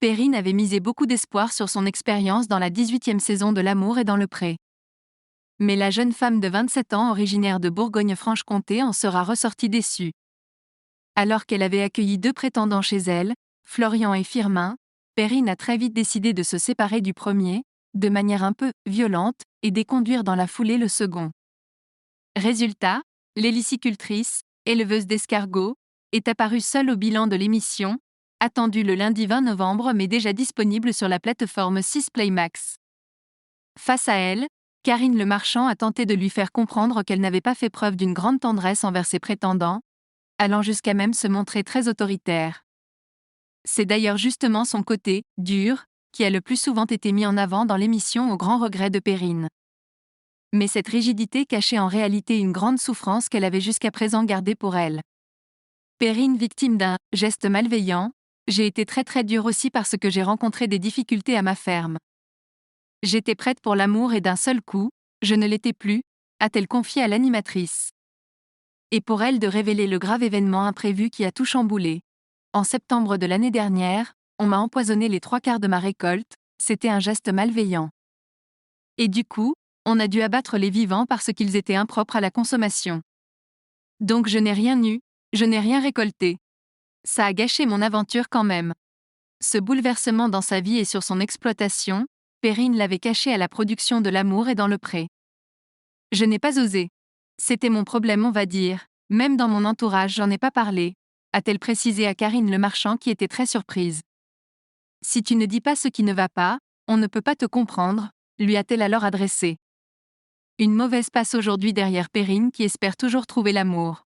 Perrine avait misé beaucoup d'espoir sur son expérience dans la 18e saison de L'amour est dans le pré. Mais la jeune femme de 27 ans originaire de Bourgogne-Franche-Comté en sera ressortie déçue. Alors qu'elle avait accueilli 2 prétendants chez elle, Florian et Firmin, Perrine a très vite décidé de se séparer du premier, de manière un peu violente, et d'éconduire dans la foulée le second. Résultat, l'hélicicultrice, éleveuse d'escargots, est apparue seule au bilan de l'émission, attendue le lundi 20 novembre mais déjà disponible sur la plateforme 6 Play Max. Face à elle, Karine Le Marchand a tenté de lui faire comprendre qu'elle n'avait pas fait preuve d'une grande tendresse envers ses prétendants, allant jusqu'à même se montrer très autoritaire. C'est d'ailleurs justement son côté « dur » qui a le plus souvent été mis en avant dans l'émission au grand regret de Perrine. Mais cette rigidité cachait en réalité une grande souffrance qu'elle avait jusqu'à présent gardée pour elle. Perrine victime d'un « geste malveillant », j'ai été très dure aussi parce que j'ai rencontré des difficultés à ma ferme. J'étais prête pour l'amour et d'un seul coup, je ne l'étais plus, a-t-elle confié à l'animatrice. Et pour elle de révéler le grave événement imprévu qui a tout chamboulé. En septembre de l'année dernière, on m'a empoisonné les 3/4 de ma récolte, c'était un geste malveillant. Et du coup, on a dû abattre les vivants parce qu'ils étaient impropres à la consommation. Donc je n'ai rien eu, je n'ai rien récolté. Ça a gâché mon aventure quand même. Ce bouleversement dans sa vie et sur son exploitation, Perrine l'avait caché à la production de L'amour est dans le pré. Je n'ai pas osé. C'était mon problème, on va dire. Même dans mon entourage, j'en ai pas parlé, a-t-elle précisé à Karine Le Marchand qui était très surprise. Si tu ne dis pas ce qui ne va pas, on ne peut pas te comprendre, lui a-t-elle alors adressé. Une mauvaise passe aujourd'hui derrière Perrine qui espère toujours trouver l'amour.